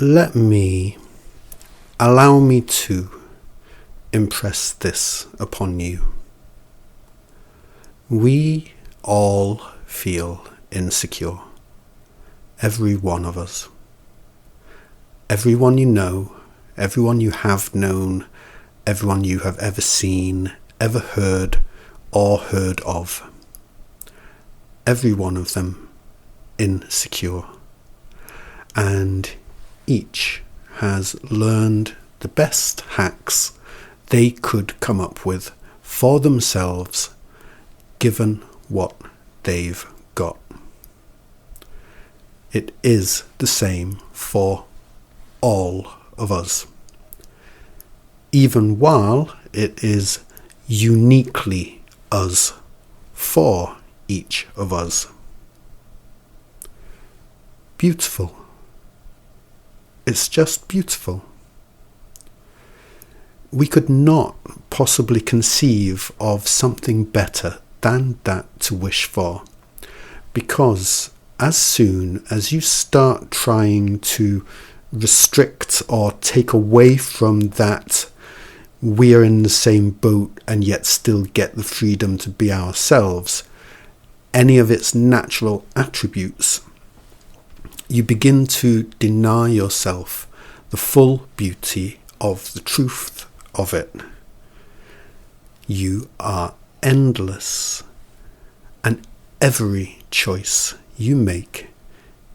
Allow me to impress this upon you. We all feel insecure. Every one of us. Everyone you know, everyone you have known, everyone you have ever seen, ever heard, or heard of. Every one of them insecure. And each has learned the best hacks they could come up with for themselves, given what they've got. It is the same for all of us, even while it is uniquely us for each of us. Beautiful. It's just beautiful. We could not possibly conceive of something better than that to wish for, because as soon as you start trying to restrict or take away from that we're in the same boat and yet still get the freedom to be ourselves, any of its natural attributes, you begin to deny yourself the full beauty of the truth of it. You are endless, and every choice you make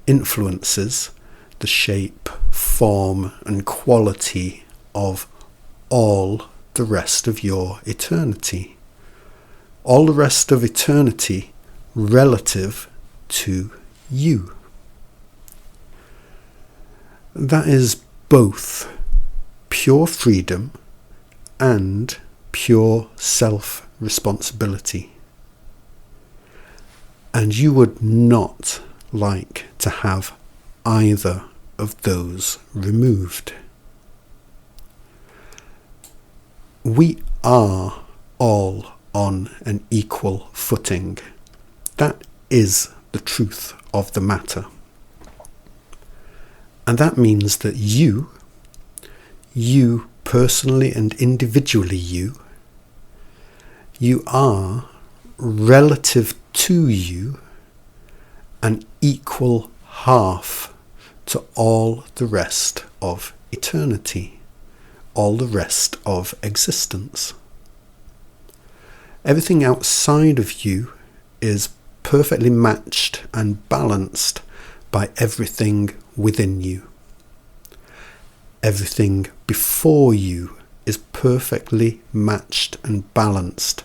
influences the shape, form, and quality of all the rest of your eternity. All the rest of eternity relative to you. That is both pure freedom and pure self-responsibility. And you would not like to have either of those removed. We are all on an equal footing. That is the truth of the matter. And that means that you personally and individually, you are, relative to you, an equal half to all the rest of eternity, all the rest of existence. Everything outside of you is perfectly matched and balanced by everything within you. Everything before you is perfectly matched and balanced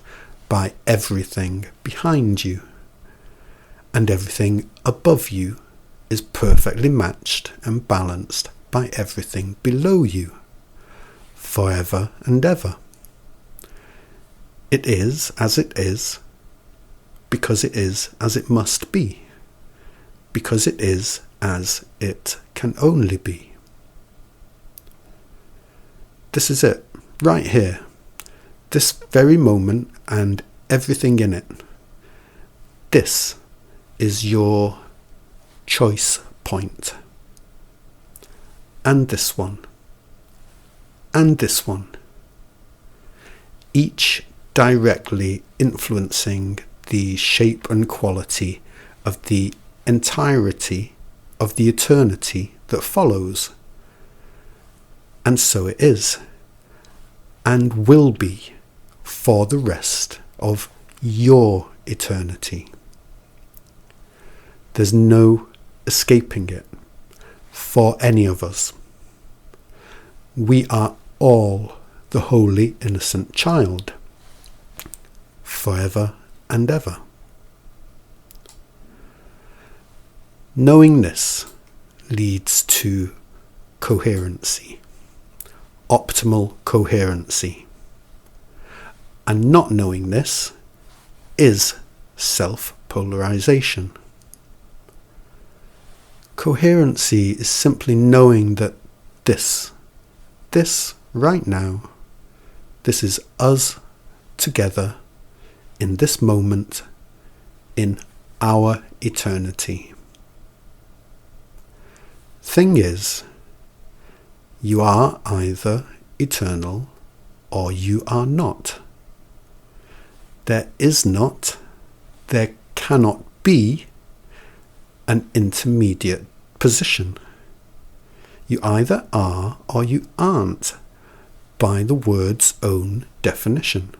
by everything behind you. And everything above you is perfectly matched and balanced by everything below you, forever and ever. It is as it is, because it is as it must be, because it is as it can only be. This is it, right here, this very moment and everything in it. This is your choice point. And this one. And this one. Each directly influencing the shape and quality of the entirety of the eternity that follows. And so it is, and will be for the rest of your eternity. There's no escaping it for any of us. We are all the holy innocent child, forever and ever. Knowing this leads to coherency, optimal coherency. And not knowing this is self-polarization. Coherency is simply knowing that this right now, this is us together in this moment, in our eternity. Thing is, You are either eternal or you are not. There is not, there cannot be an intermediate position. You either are or you aren't, by the word's own definition.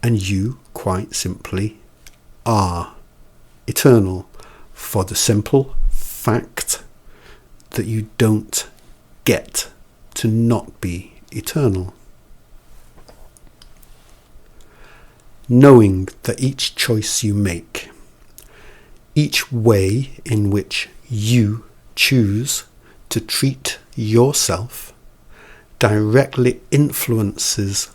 And you quite simply are eternal, for the simple fact that you don't get to not be eternal. Knowing that each choice you make, each way in which you choose to treat yourself, directly influences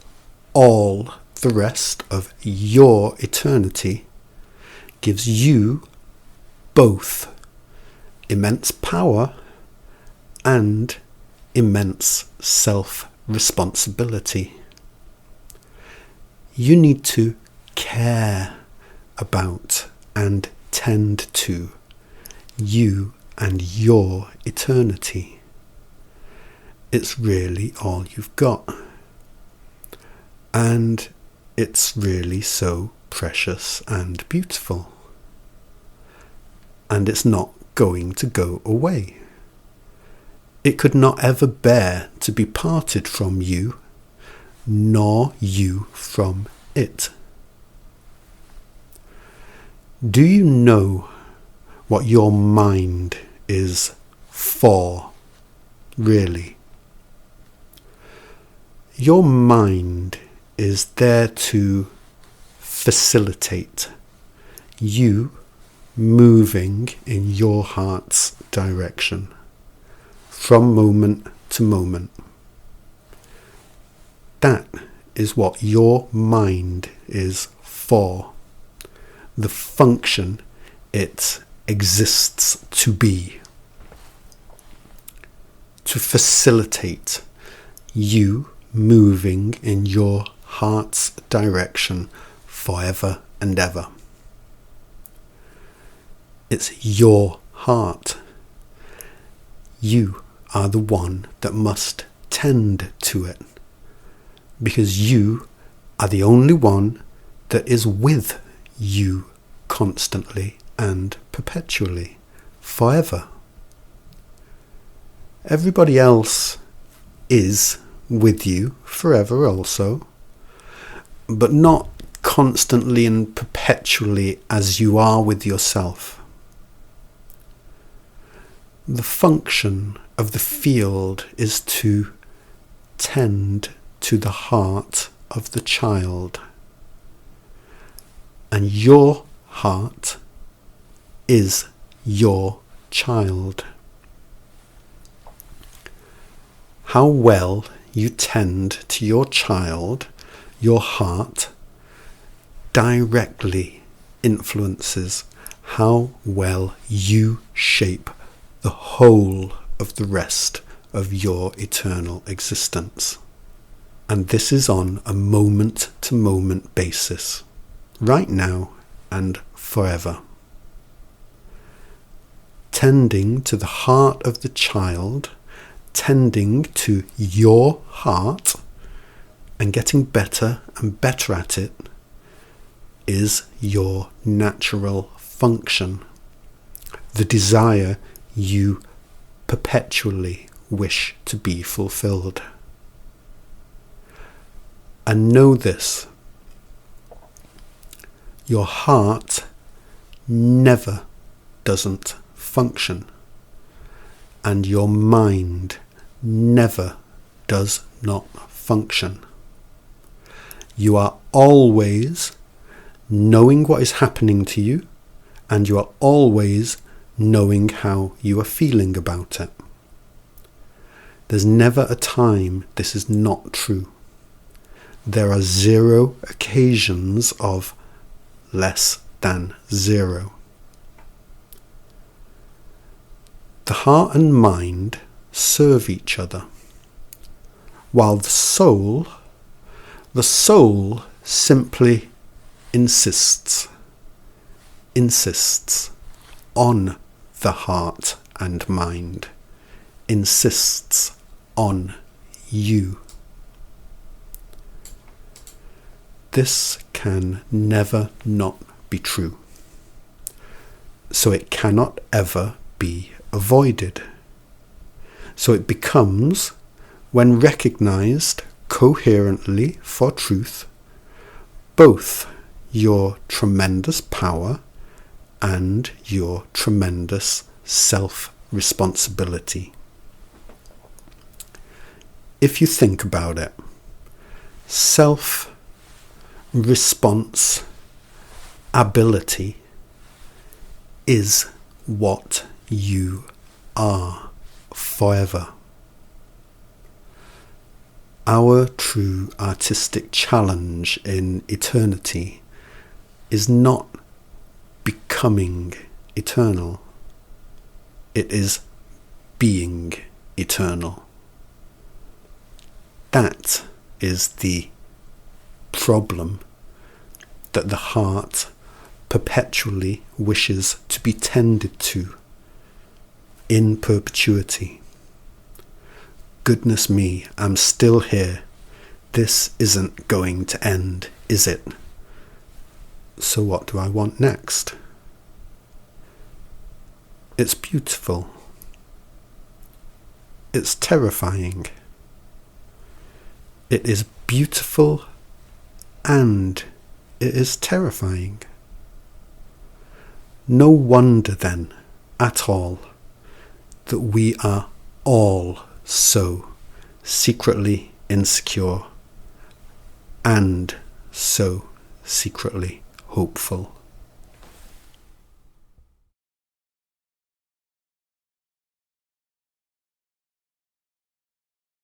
all the rest of your eternity, gives you both immense power and immense self-responsibility. You need to care about and tend to you and your eternity. It's really all you've got. And it's really so precious and beautiful. And it's not going to go away. It could not ever bear to be parted from you, nor you from it. Do you know what your mind is for, really? Your mind is there to facilitate you moving in your heart's direction from moment to moment. That is what your mind is for, the function it exists to be, to facilitate you moving in your heart's direction forever and ever. It's your heart. You are the one that must tend to it, because you are the only one that is with you constantly and perpetually, forever. Everybody else is with you forever also, but not constantly and perpetually as you are with yourself. The function of the field is to tend to the heart of the child. And your heart is your child. How well you tend to your child, your heart, directly influences how well you shape the whole of the rest of your eternal existence. And this is on a moment-to-moment basis, right now and forever. Tending to the heart of the child, tending to your heart, and getting better and better at it is your natural function, the desire you perpetually wish to be fulfilled. And know this: your heart never doesn't function, and your mind never does not function. You are always knowing what is happening to you, and you are always knowing how you are feeling about it. There's never a time this is not true. There are 0 occasions of less than 0. The heart and mind serve each other, while the soul simply insists on the heart and mind insists on you. This can never not be true, so it cannot ever be avoided. So it becomes, when recognized coherently for truth, both your tremendous power and your tremendous self-responsibility. If you think about it, self-responsibility is what you are forever. Our true artistic challenge in eternity is not becoming eternal. It is being eternal. That is the problem that the heart perpetually wishes to be tended to in perpetuity. Goodness me, I'm still here. This isn't going to end, is it? So what do I want next? It's beautiful. It's terrifying. It is beautiful and it is terrifying. No wonder then at all that we are all so secretly insecure and so secretly hopeful.